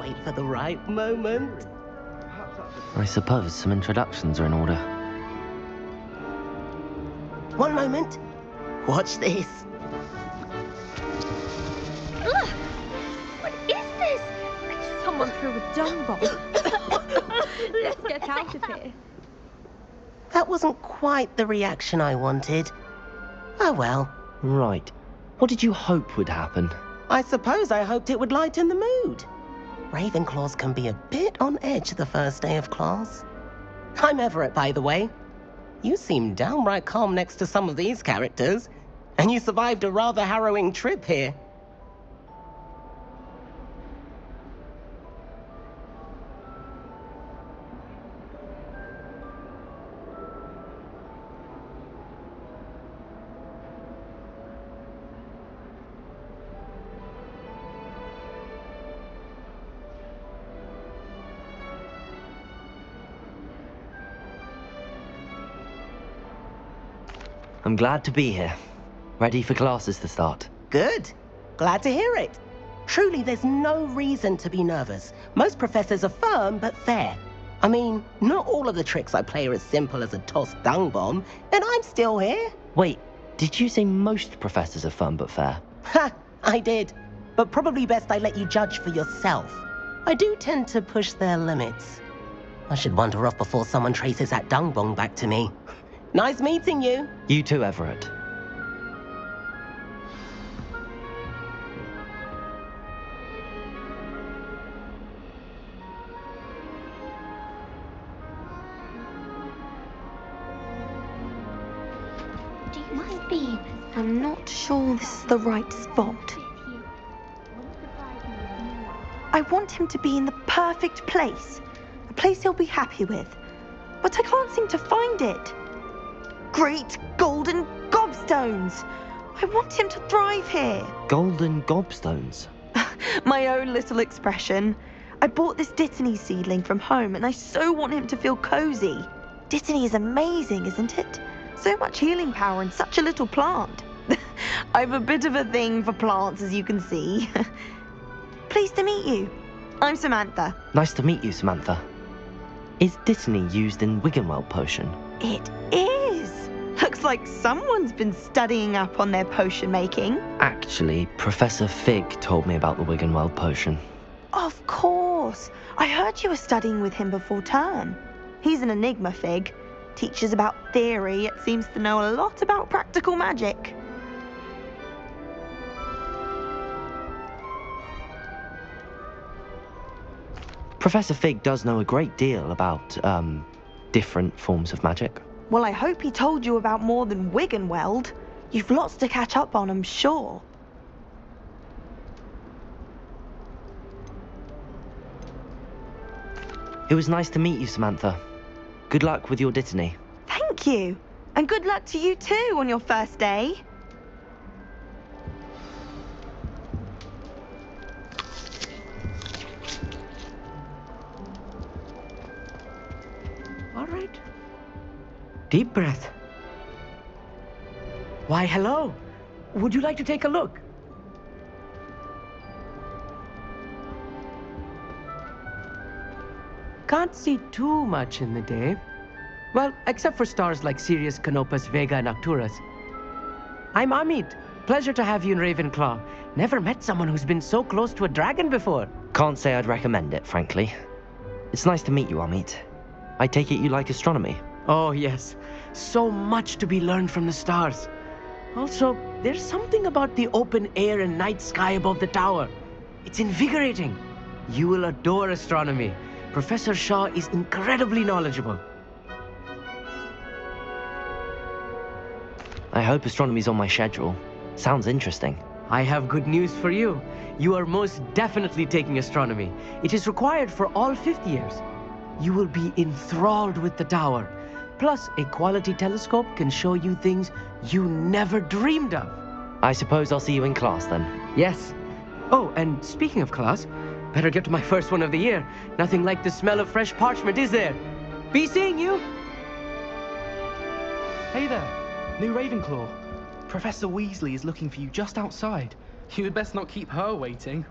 wait for the right moment. I suppose some introductions are in order. One moment. Watch this. Ugh! What is this? Someone threw a dung bomb. Let's get out of here. That wasn't quite the reaction I wanted. Oh well. Right. What did you hope would happen? I suppose I hoped it would lighten the mood. Ravenclaws can be a bit on edge the first day of class. I'm Everett, by the way. You seem downright calm next to some of these characters, and you survived a rather harrowing trip here. I'm glad to be here. Ready for classes to start. Good. Glad to hear it. Truly, there's no reason to be nervous. Most professors are firm but fair. I mean, not all of the tricks I play are as simple as a tossed dung bomb, and I'm still here. Wait, did you say most professors are fun but fair? Ha! I did. But probably best I let you judge for yourself. I do tend to push their limits. I should wander off before someone traces that dung bomb back to me. Nice meeting you. You too, Everett. Do you must be? I'm not sure this is the right spot. I want him to be in the perfect place. A place he'll be happy with. But I can't seem to find it. Great golden gobstones! I want him to thrive here. Golden gobstones? My own little expression. I bought this Dittany seedling from home and I so want him to feel cozy. Dittany is amazing, isn't it? So much healing power in such a little plant. I've a bit of a thing for plants, as you can see. Pleased to meet you. I'm Samantha. Nice to meet you, Samantha. Is Dittany used in Wiggenweld potion? It is. Looks like someone's been studying up on their potion making. Actually, Professor Fig told me about the Wiggenweld potion. Of course. I heard you were studying with him before term. He's an enigma, Fig. Teaches about theory, yet seems to know a lot about practical magic. Professor Fig does know a great deal about, different forms of magic. Well, I hope he told you about more than Wiggenweld. You've lots to catch up on, I'm sure. It was nice to meet you, Samantha. Good luck with your Dittany. Thank you. And good luck to you too on your first day. All right. Deep breath. Why, hello. Would you like to take a look? Can't see too much in the day. Well, except for stars like Sirius, Canopus, Vega, and Arcturus. I'm Amit. Pleasure to have you in Ravenclaw. Never met someone who's been so close to a dragon before. Can't say I'd recommend it, frankly. It's nice to meet you, Amit. I take it you like astronomy? Oh, yes. So much to be learned from the stars. Also, there's something about the open air and night sky above the tower. It's invigorating. You will adore astronomy. Professor Shaw is incredibly knowledgeable. I hope astronomy's on my schedule. Sounds interesting. I have good news for you. You are most definitely taking astronomy. It is required for all fifth years. You will be enthralled with the tower. Plus, a quality telescope can show you things you never dreamed of. I suppose I'll see you in class then. Yes. Oh, and speaking of class, better get to my first one of the year. Nothing like the smell of fresh parchment, is there? Be seeing you. Hey there, new Ravenclaw. Professor Weasley is looking for you just outside. You'd best not keep her waiting.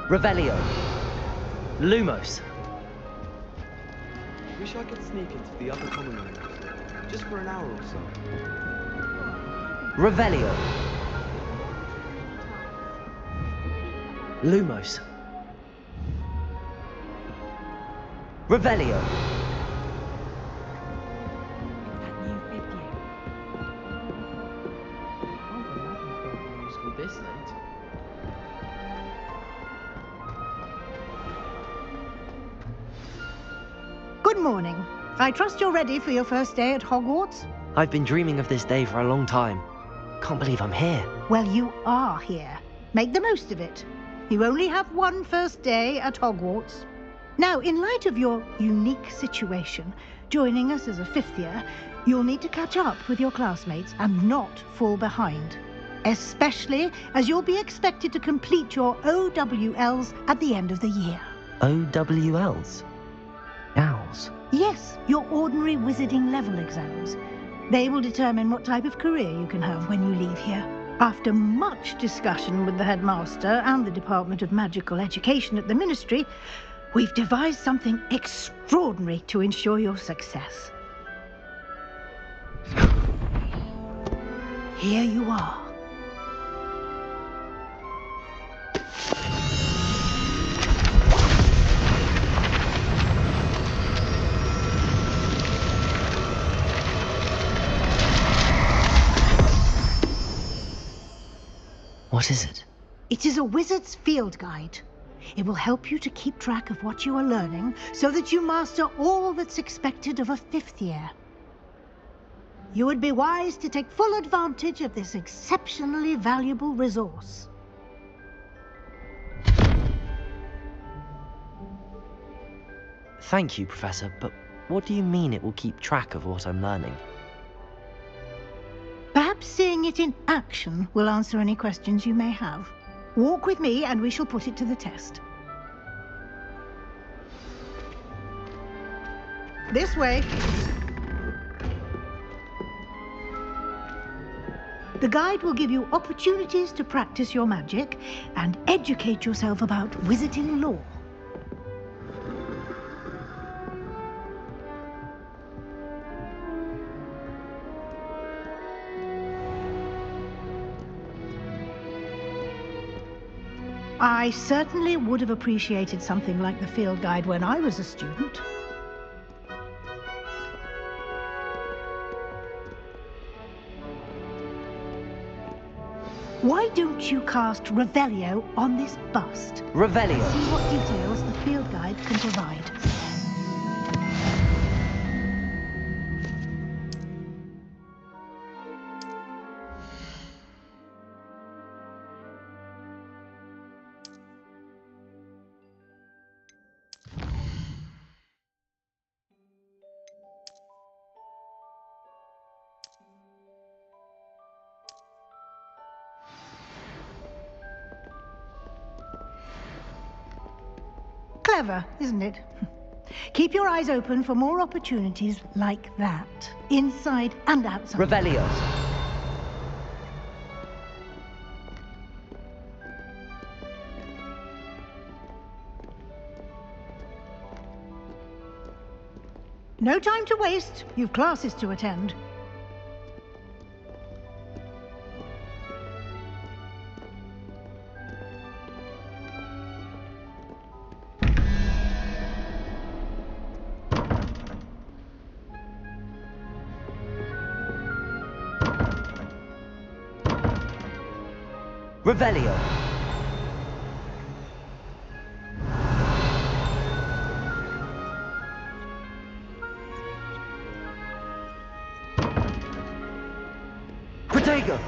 Revelio. Lumos. Wish I could sneak into the upper common room, just for an hour or so. Revelio. Lumos. Revelio. This late. Good morning. I trust you're ready for your first day at Hogwarts? I've been dreaming of this day for a long time. Can't believe I'm here. Well, you are here. Make the most of it. You only have one first day at Hogwarts. Now, in light of your unique situation, joining us as a fifth year, you'll need to catch up with your classmates and not fall behind. Especially as you'll be expected to complete your OWLs at the end of the year. OWLs? Owls? Yes, your ordinary wizarding level exams. They will determine what type of career you can have when you leave here. After much discussion with the headmaster and the Department of Magical Education at the Ministry, we've devised something extraordinary to ensure your success. Here you are. What is it? It is a wizard's field guide. It will help you to keep track of what you are learning so that you master all that's expected of a fifth year. You would be wise to take full advantage of this exceptionally valuable resource. Thank you, Professor, but what do you mean it will keep track of what I'm learning? Perhaps seeing it in action will answer any questions you may have. Walk with me and we shall put it to the test. This way. The guide will give you opportunities to practice your magic and educate yourself about wizarding lore. I certainly would have appreciated something like the field guide when I was a student. Why don't you cast Revelio on this bust? Revelio. See what details the field guide can provide. Clever, isn't it? Keep your eyes open for more opportunities like that, inside and outside. Revelio. No time to waste. You've classes to attend. Revelio. Protego.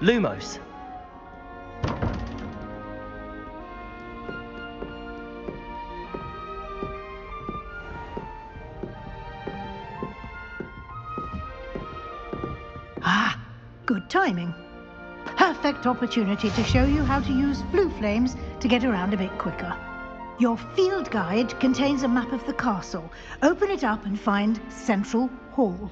Lumos. Ah, good timing. Perfect opportunity to show you how to use blue flames to get around a bit quicker. Your field guide contains a map of the castle. Open it up and find Central Hall.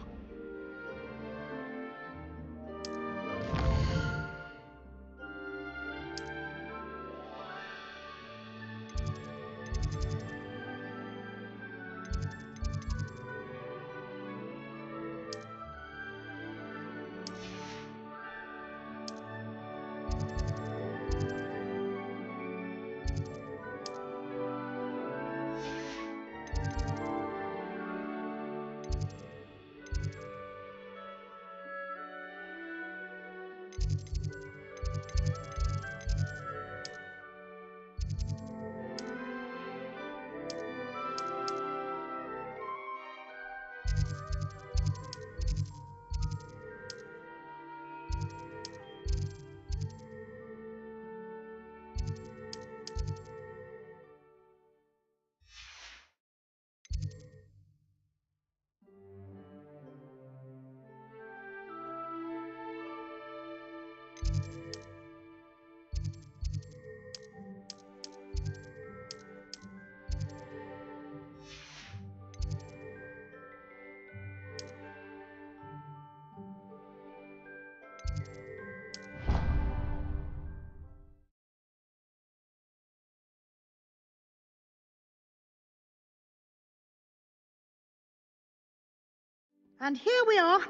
And here we are.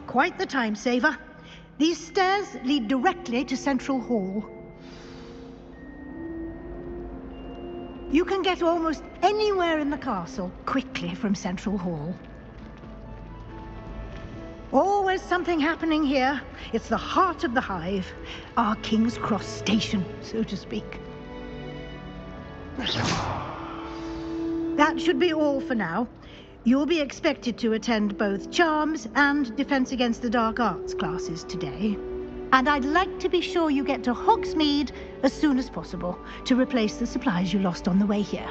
Quite the time saver. These stairs lead directly to Central Hall. You can get almost anywhere in the castle quickly from Central Hall. Always something happening here. It's the heart of the Hive, our King's Cross station, so to speak. That should be all for now. You'll be expected to attend both Charms and Defense Against the Dark Arts classes today. And I'd like to be sure you get to Hogsmeade as soon as possible to replace the supplies you lost on the way here.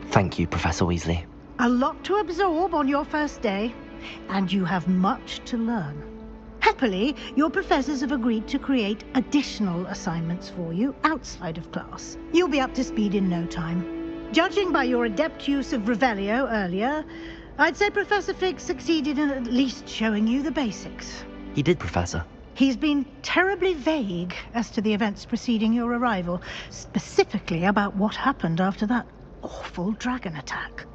Thank you, Professor Weasley. A lot to absorb on your first day, and you have much to learn. Happily, your professors have agreed to create additional assignments for you outside of class. You'll be up to speed in no time. Judging by your adept use of Revelio earlier, I'd say Professor Fig succeeded in at least showing you the basics. He did, Professor. He's been terribly vague as to the events preceding your arrival, specifically about what happened after that awful dragon attack.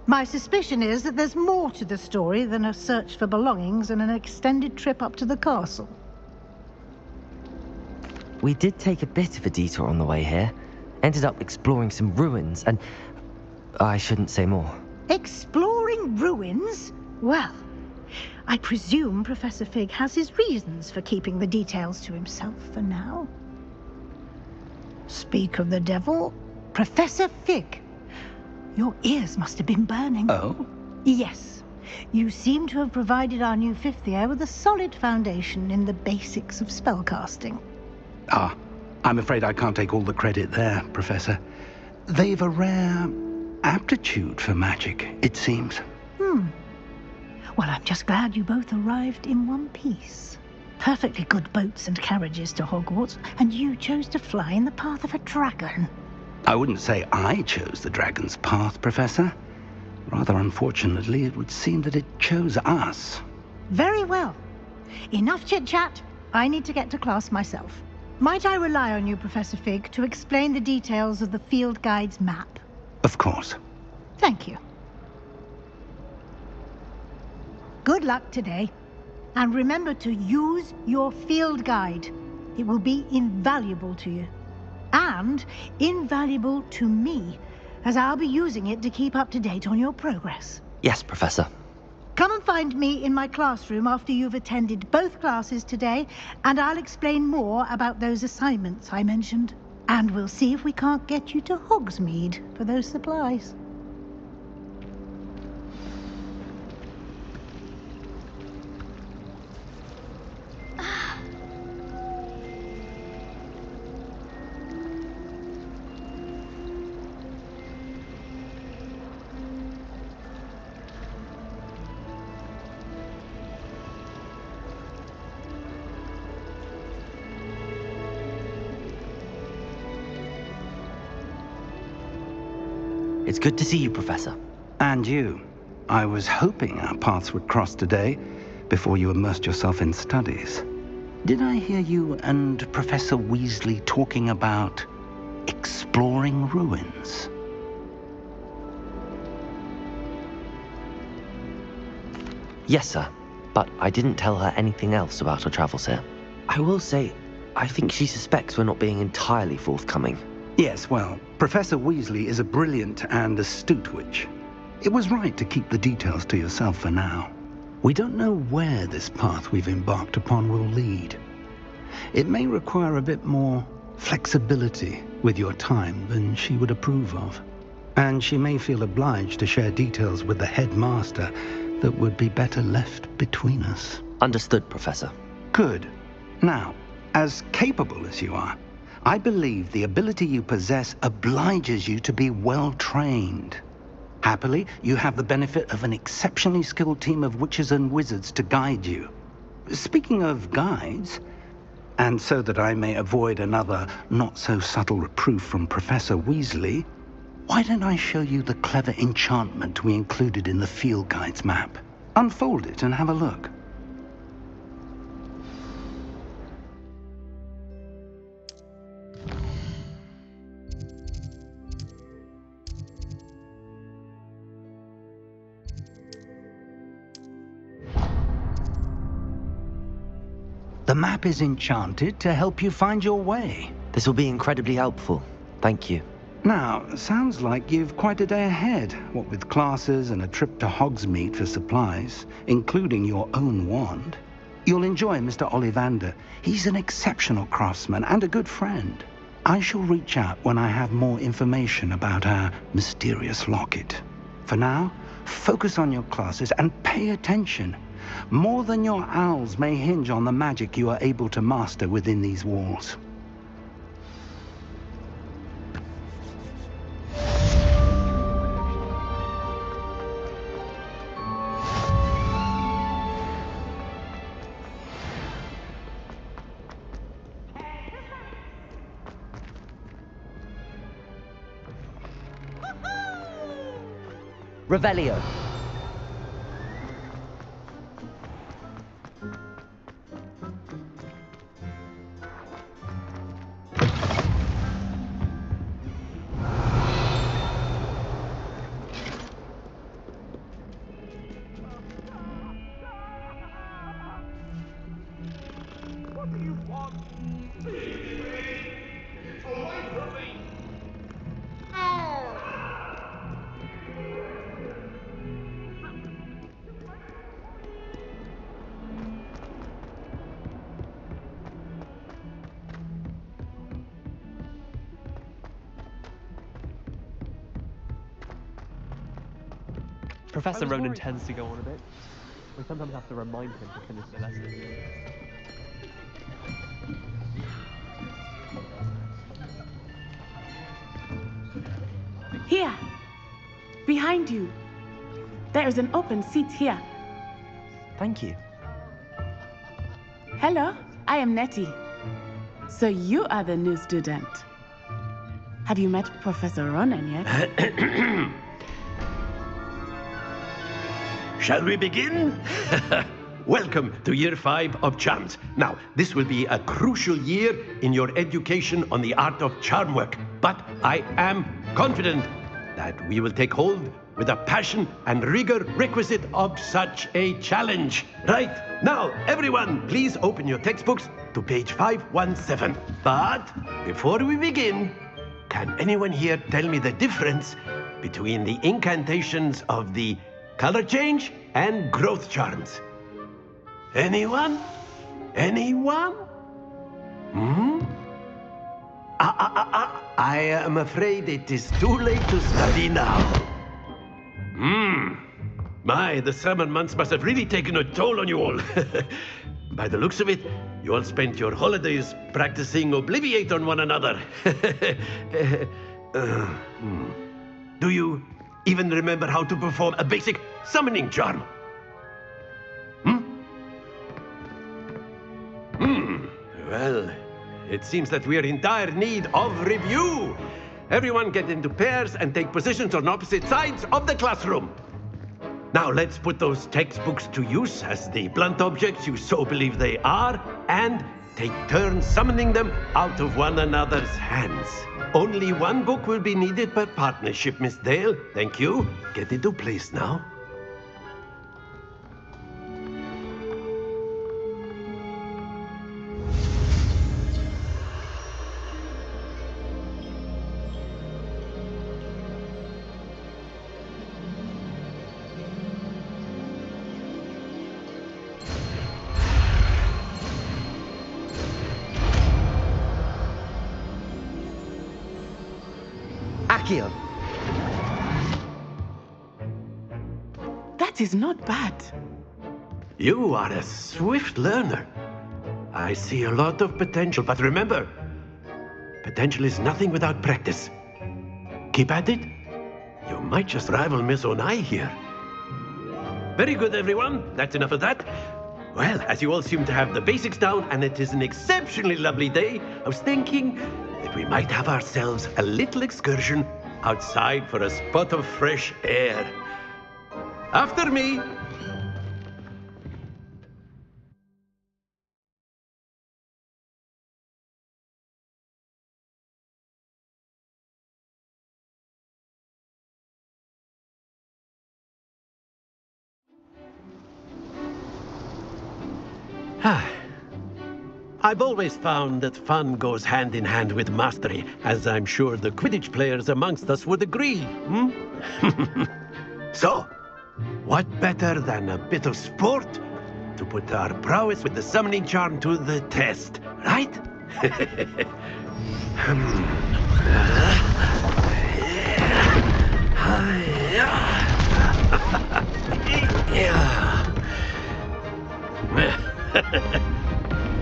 My suspicion is that there's more to the story than a search for belongings and an extended trip up to the castle. We did take a bit of a detour on the way here. Ended up exploring some ruins and... I shouldn't say more. Exploring ruins? Well, I presume Professor Fig has his reasons for keeping the details to himself for now. Speak of the devil, Professor Fig. Your ears must have been burning. Oh? Yes. You seem to have provided our new fifth year with a solid foundation in the basics of spellcasting. Ah, I'm afraid I can't take all the credit there, Professor. They've a rare aptitude for magic, it seems. Well, I'm just glad you both arrived in one piece. Perfectly good boats and carriages to Hogwarts, and you chose to fly in the path of a dragon. I wouldn't say I chose the dragon's path, Professor. Rather unfortunately, it would seem that it chose us. Very well. Enough chit-chat. I need to get to class myself. Might I rely on you, Professor Fig, to explain the details of the field guide's map? Of course. Thank you. Good luck today. And remember to use your field guide. It will be invaluable to you. And invaluable to me, as I'll be using it to keep up to date on your progress. Yes, Professor. Come and find me in my classroom after you've attended both classes today, and I'll explain more about those assignments I mentioned. And we'll see if we can't get you to Hogsmeade for those supplies. It's good to see you, Professor. And you. I was hoping our paths would cross today, before you immersed yourself in studies. Did I hear you and Professor Weasley talking about exploring ruins? Yes, sir. But I didn't tell her anything else about her travels here. I will say, I think she suspects we're not being entirely forthcoming. Yes, well, Professor Weasley is a brilliant and astute witch. It was right to keep the details to yourself for now. We don't know where this path we've embarked upon will lead. It may require a bit more flexibility with your time than she would approve of. And she may feel obliged to share details with the headmaster that would be better left between us. Understood, Professor. Good. Now, as capable as you are, I believe the ability you possess obliges you to be well trained. Happily, you have the benefit of an exceptionally skilled team of witches and wizards to guide you. Speaking of guides, and so that I may avoid another not-so-subtle reproof from Professor Weasley, Why don't I show you the clever enchantment we included in the field guide's map? Unfold it and have a look. The map is enchanted to help you find your way. This will be incredibly helpful. Thank you. Now, sounds like you've quite a day ahead, what with classes and a trip to Hogsmeade for supplies, including your own wand. You'll enjoy Mr. Ollivander. He's an exceptional craftsman and a good friend. I shall reach out when I have more information about our mysterious locket. For now, focus on your classes and pay attention. More than your owls may hinge on the magic you are able to master within these walls. Revelio. Professor Ronan tends to go on a bit. We sometimes have to remind him to finish the lesson. Here, behind you. There is an open seat here. Thank you. Hello, I am Nettie. So you are the new student. Have you met Professor Ronan yet? Shall we begin? Welcome to Year 5 of Charms. Now, this will be a crucial year in your education on the art of charm work, but I am confident that we will take hold with the passion and rigor requisite of such a challenge. Right, now, everyone, please open your textbooks to page 517. But before we begin, can anyone here tell me the difference between the incantations of the color change and growth charms? Anyone? Anyone? I am afraid it is too late to study now. My, the summer months must have really taken a toll on you all. By the looks of it, you all spent your holidays practicing Obliviate on one another. Do you even remember how to perform a basic summoning charm? Well, it seems that we are in dire need of review. Everyone get into pairs and take positions on opposite sides of the classroom. Now let's put those textbooks to use as the blunt objects you so believe they are, and take turns summoning them out of one another's hands. Only one book will be needed per partnership, Miss Dale. Thank you. Get into place now. Accio. That is not bad. You are a swift learner. I see a lot of potential, but remember, potential is nothing without practice. Keep at it. You might just rival Miss Onai here. Very good, everyone. That's enough of that. Well, as you all seem to have the basics down, and it is an exceptionally lovely day, I was thinking that we might have ourselves a little excursion outside for a spot of fresh air. After me. I've always found that fun goes hand in hand with mastery, as I'm sure the Quidditch players amongst us would agree. So, what better than a bit of sport to put our prowess with the summoning charm to the test, right?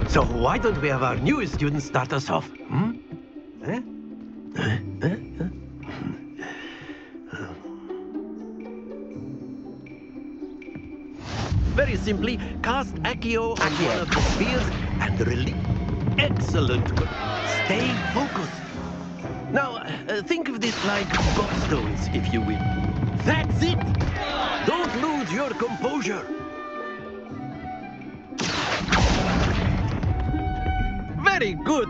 So why don't we have our newest student start us off? Very simply, cast Accio on one of the spheres and release. Excellent. Stay focused. Now, think of this like gobstones, if you will. That's it! Don't lose your composure. Very good.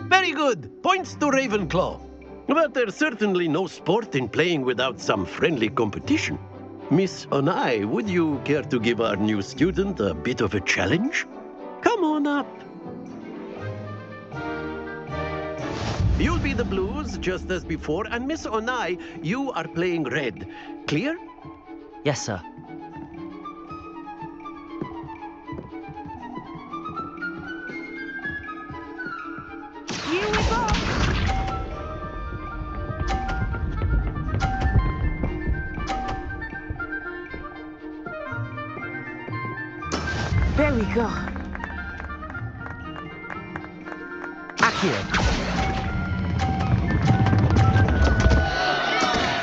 Very good. Points to Ravenclaw. But there's certainly no sport in playing without some friendly competition. Miss Onai, would you care to give our new student a bit of a challenge? Come on up. You'll be the blues, just as before, and Miss Onai, you are playing red. Clear? Yes, sir. Here we go! There we go. Accio.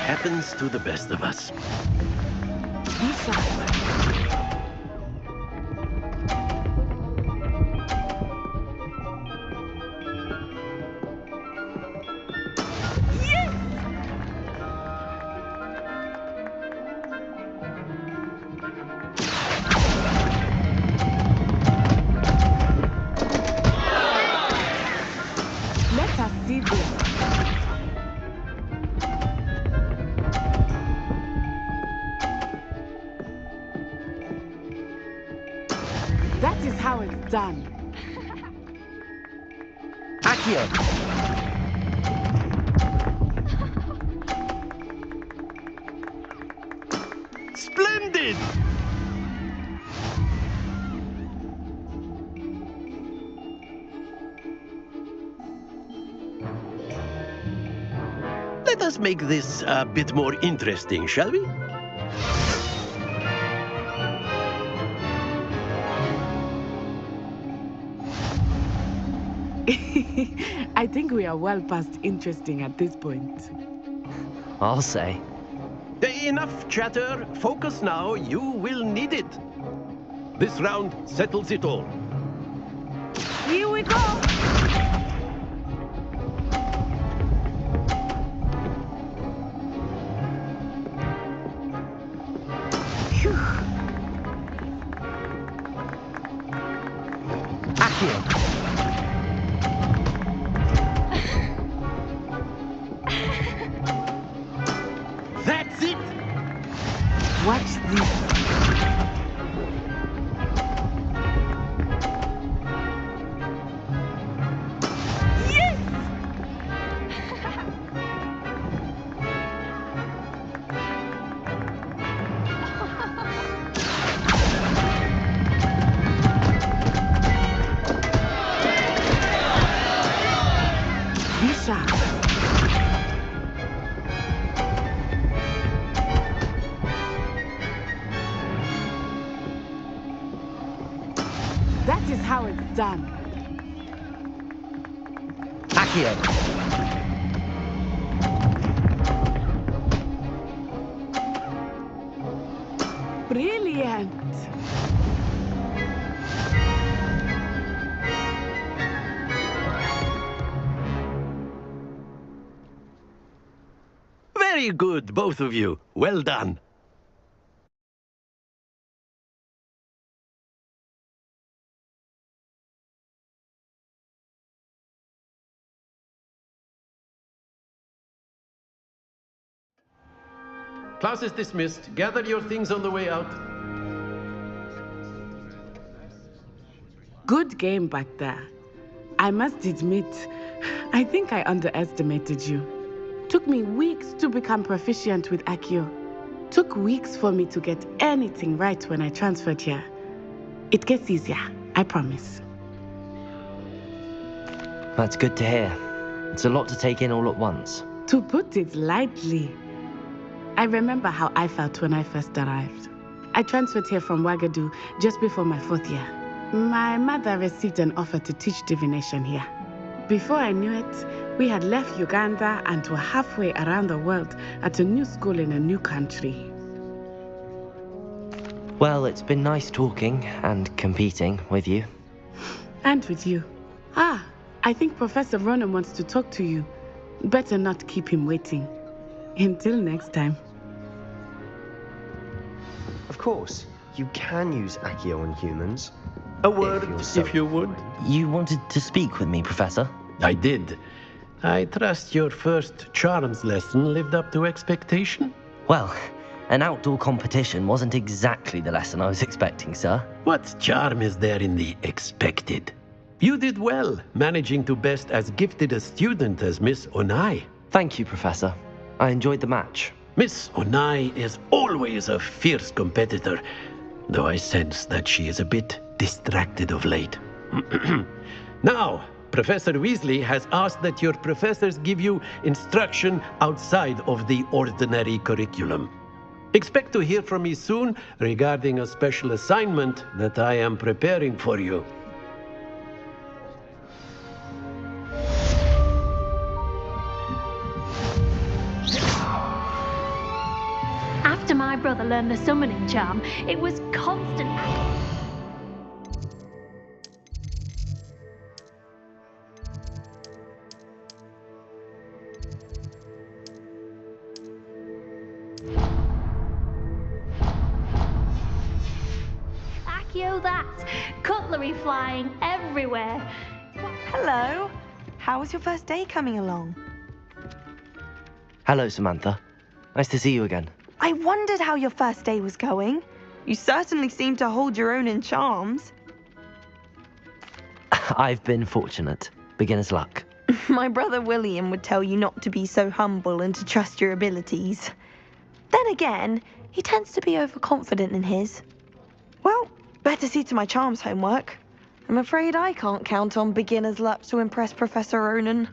Happens to the best of us. Lisa. Let us see this. That is how it's done. Accio. Splendid! Let us make this a bit more interesting, shall we? I think we are well past interesting at this point. I'll say. Enough chatter. Focus now. You will need it. This round settles it all. Here we go! Accio. That's it! Watch this. Lisa. That is how it's done. Accio. Brilliant. Very good, both of you. Well done. Class is dismissed. Gather your things on the way out. Good game back there. I must admit, I think I underestimated you. Took me weeks to become proficient with Accio. Took weeks for me to get anything right when I transferred here. It gets easier, I promise. That's good to hear. It's a lot to take in all at once. To put it lightly, I remember how I felt when I first arrived. I transferred here from Ouagadougou just before my 4th year. My mother received an offer to teach divination here. Before I knew it, we had left Uganda and were halfway around the world at a new school in a new country. Well, it's been nice talking and competing with you. And with you. Ah, I think Professor Ronan wants to talk to you. Better not keep him waiting. Until next time. Of course, you can use Accio on humans. A word, if you would. You wanted to speak with me, Professor? I did. I trust your first charms lesson lived up to expectation? Well, an outdoor competition wasn't exactly the lesson I was expecting, sir. What charm is there in the expected? You did well, managing to best as gifted a student as Miss Onai. Thank you, Professor. I enjoyed the match. Miss Onai is always a fierce competitor, though I sense that she is a bit distracted of late. Now, Professor Weasley has asked that your professors give you instruction outside of the ordinary curriculum. Expect to hear from me soon regarding a special assignment that I am preparing for you. After my brother learned the summoning charm, it was constant. Accio that! Cutlery flying everywhere. Hello. How was your first day coming along? Hello, Samantha. Nice to see you again. I wondered how your first day was going. You certainly seem to hold your own in charms. I've been fortunate. Beginner's luck. My brother William would tell you not to be so humble and to trust your abilities. Then again, he tends to be overconfident in his. Well, better see to my charms homework. I'm afraid I can't count on beginner's luck to impress Professor Ronan.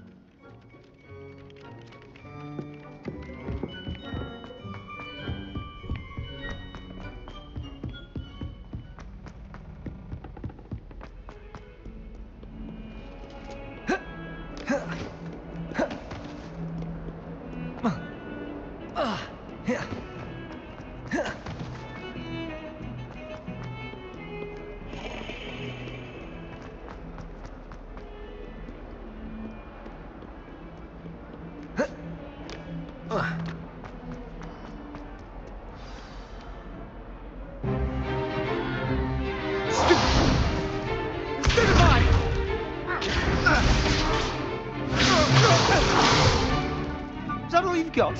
Is that all you've got?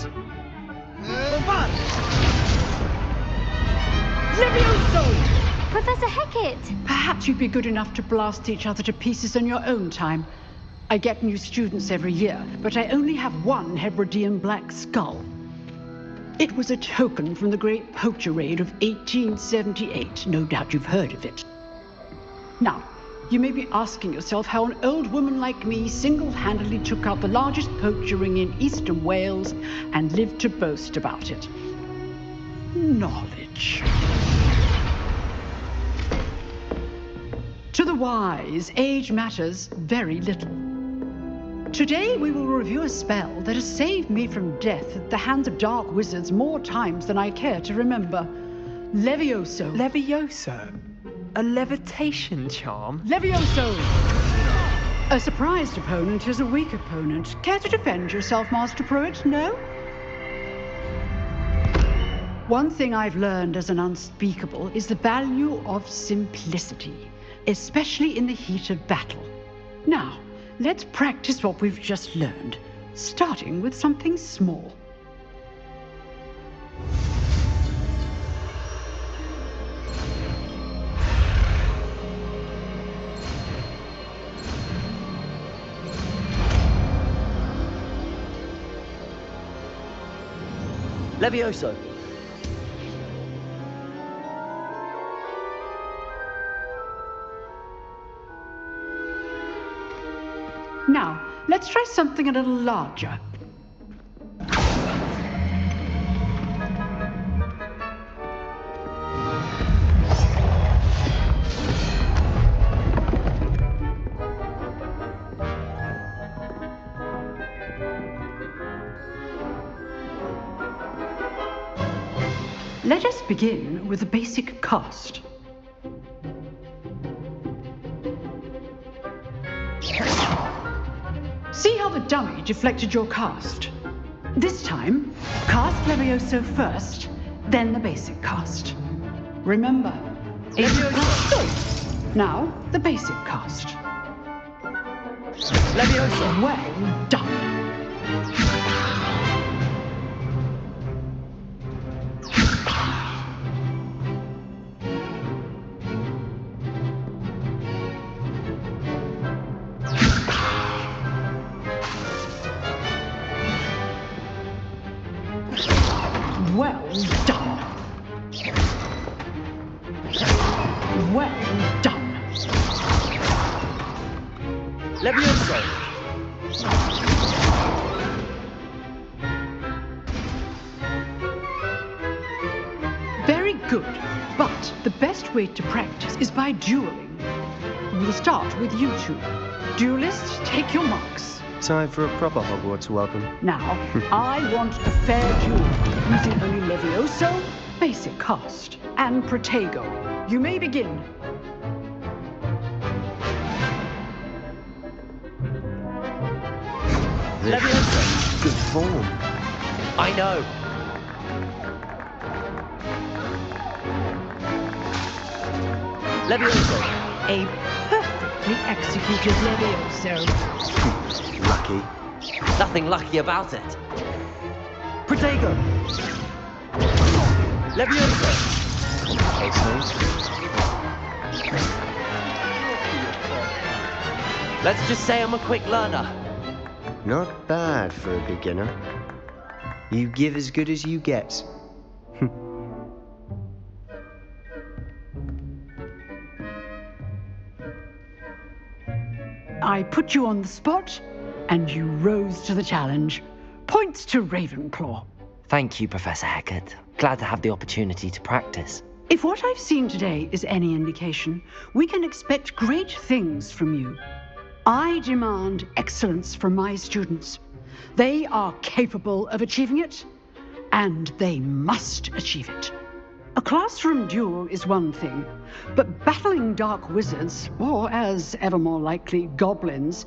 Levioso! Professor Hecat! Perhaps you'd be good enough to blast each other to pieces in your own time. I get new students every year, but I only have one Hebridean black skull. It was a token from the Great Poacher Raid of 1878. No doubt you've heard of it. Now, you may be asking yourself how an old woman like me single-handedly took out the largest poacher ring in eastern Wales and lived to boast about it. Knowledge. To the wise, age matters very little. Today we will review a spell that has saved me from death at the hands of dark wizards more times than I care to remember. Levioso. Levioso? A levitation charm? Levioso! A surprised opponent is a weak opponent. Care to defend yourself, Master Pruitt? No? One thing I've learned as an unspeakable is the value of simplicity, especially in the heat of battle. Now, let's practice what we've just learned, starting with something small. Levioso. Now, let's try something a little larger. Let us begin with the basic cast. See how the dummy deflected your cast? This time, cast Levioso first, then the basic cast. Remember, Levioso. Now, the basic cast. Levioso. Well done. Well done. Well done. Levioso. Very good. But the best way to practice is by dueling. We'll start with you two. Duelists, take your marks. Time for a proper Hogwarts welcome. Now, I want a fair duel, using only Levioso, basic cast, and Protego. You may begin. Levioso. Good form. I know. Levioso. A perfectly executed Levioso. Lucky. Nothing lucky about it. Protego. Levioso. Let's just say I'm a quick learner. Not bad for a beginner. You give as good as you get. I put you on the spot, and you rose to the challenge. Points to Ravenclaw. Thank you, Professor Hecat. Glad to have the opportunity to practice. If what I've seen today is any indication, we can expect great things from you. I demand excellence from my students. They are capable of achieving it, and they must achieve it. A classroom duel is one thing, but battling dark wizards, or as ever more likely, goblins,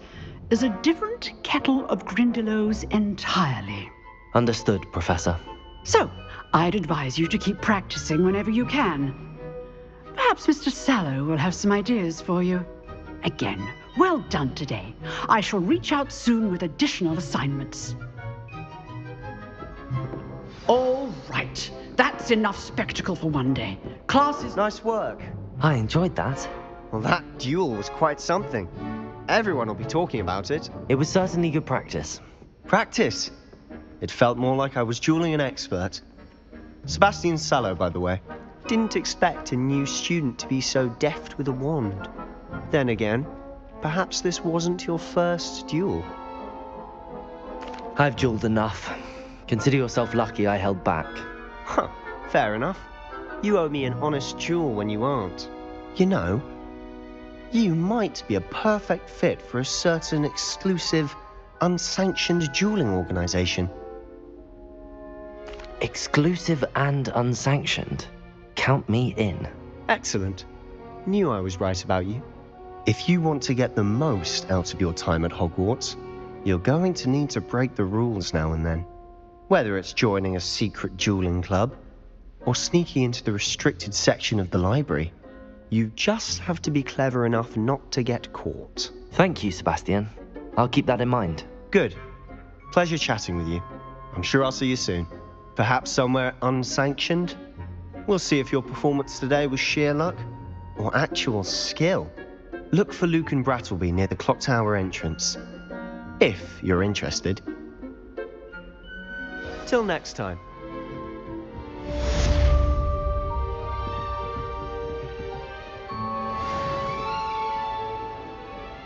is a different kettle of Grindylows entirely. Understood, Professor. So, I'd advise you to keep practicing whenever you can. Perhaps Mr. Sallow will have some ideas for you. Again, well done today. I shall reach out soon with additional assignments. All right. That's enough spectacle for one day. Class is... Nice work. I enjoyed that. Well, that duel was quite something. Everyone will be talking about it. It was certainly good practice. Practice? It felt more like I was dueling an expert. Sebastian Sallow, by the way. Didn't expect a new student to be so deft with a wand. Then again, perhaps this wasn't your first duel. I've dueled enough. Consider yourself lucky I held back. Huh, fair enough. You owe me an honest duel when you aren't. You know, you might be a perfect fit for a certain exclusive, unsanctioned dueling organization. Exclusive and unsanctioned? Count me in. Excellent. Knew I was right about you. If you want to get the most out of your time at Hogwarts, you're going to need to break the rules now and then. Whether it's joining a secret dueling club, or sneaking into the restricted section of the library. You just have to be clever enough not to get caught. Thank you, Sebastian. I'll keep that in mind. Good. Pleasure chatting with you. I'm sure I'll see you soon. Perhaps somewhere unsanctioned? We'll see if your performance today was sheer luck or actual skill. Look for Luke and Brattleby near the clock tower entrance, if you're interested. Till next time.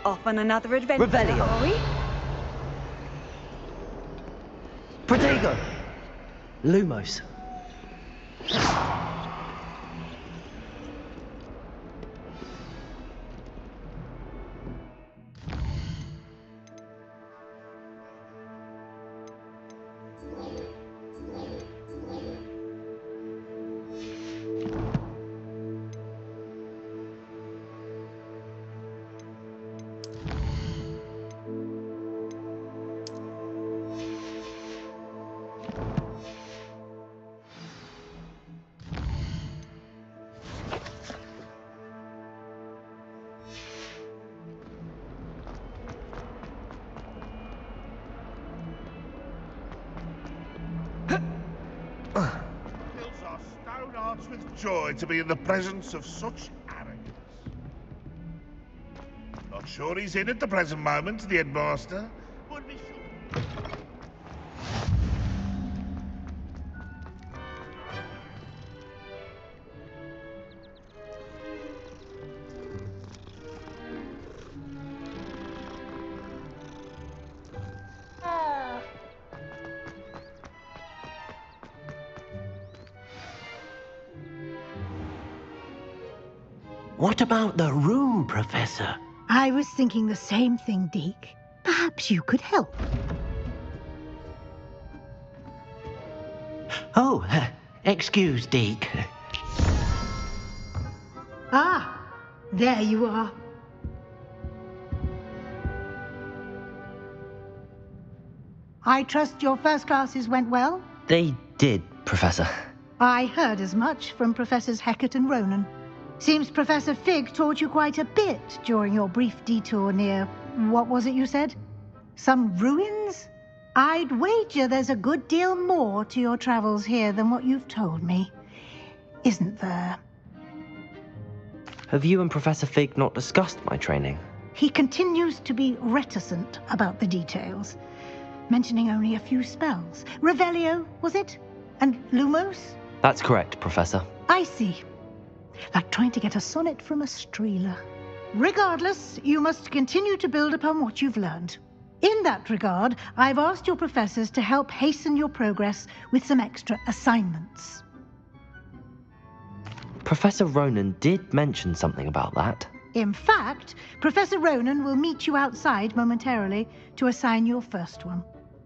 Off on another adventure, Revelio. are we? Protego! Lumos. Fills our stone hearts with joy to be in the presence of such arrogance. Not sure he's in at the present moment, the headmaster. Would be sure. What about the room, Professor? I was thinking the same thing, Deke. Perhaps you could help. Oh, excuse, Deke. Ah, there you are. I trust your first classes went well? They did, Professor. I heard as much from Professors Hecat and Ronan. Seems Professor Fig taught you quite a bit during your brief detour near, what was it you said? Some ruins? I'd wager there's a good deal more to your travels here than what you've told me. Isn't there? Have you and Professor Fig not discussed my training? He continues to be reticent about the details, mentioning only a few spells. Revelio, was it? And Lumos? That's correct, Professor. I see. Like trying to get a sonnet from a Streeler. Regardless, you must continue to build upon what you've learned. In that regard, I've asked your professors to help hasten your progress with some extra assignments. Professor Ronan did mention something about that. In fact, Professor Ronan will meet you outside momentarily to assign your first one.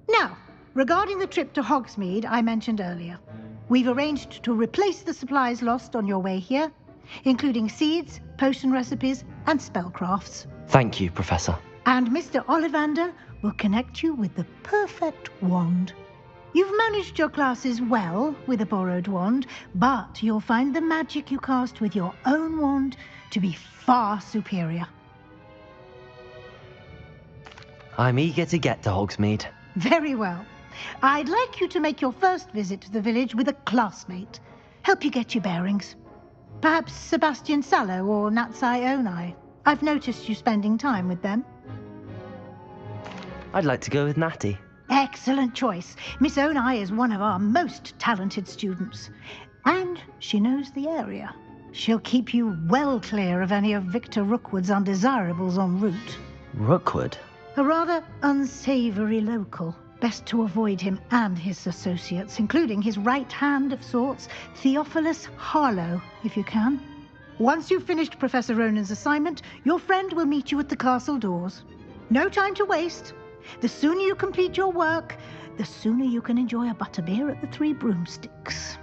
Now, regarding the trip to Hogsmeade I mentioned earlier, we've arranged to replace the supplies lost on your way here, including seeds, potion recipes, and spellcrafts. Thank you, Professor. And Mr. Ollivander will connect you with the perfect wand. You've managed your classes well with a borrowed wand, but you'll find the magic you cast with your own wand to be far superior. I'm eager to get to Hogsmeade. Very well. I'd like you to make your first visit to the village with a classmate. Help you get your bearings. Perhaps Sebastian Sallow or Natsai Onai. I've noticed you spending time with them. I'd like to go with Natty. Excellent choice. Miss Onai is one of our most talented students. And she knows the area. She'll keep you well clear of any of Victor Rookwood's undesirables en route. Rookwood? A rather unsavory local. Best to avoid him and his associates, including his right hand of sorts, Theophilus Harlow, if you can. Once you've finished Professor Ronan's assignment, your friend will meet you at the castle doors. No time to waste. The sooner you complete your work, the sooner you can enjoy a butterbeer at the Three Broomsticks.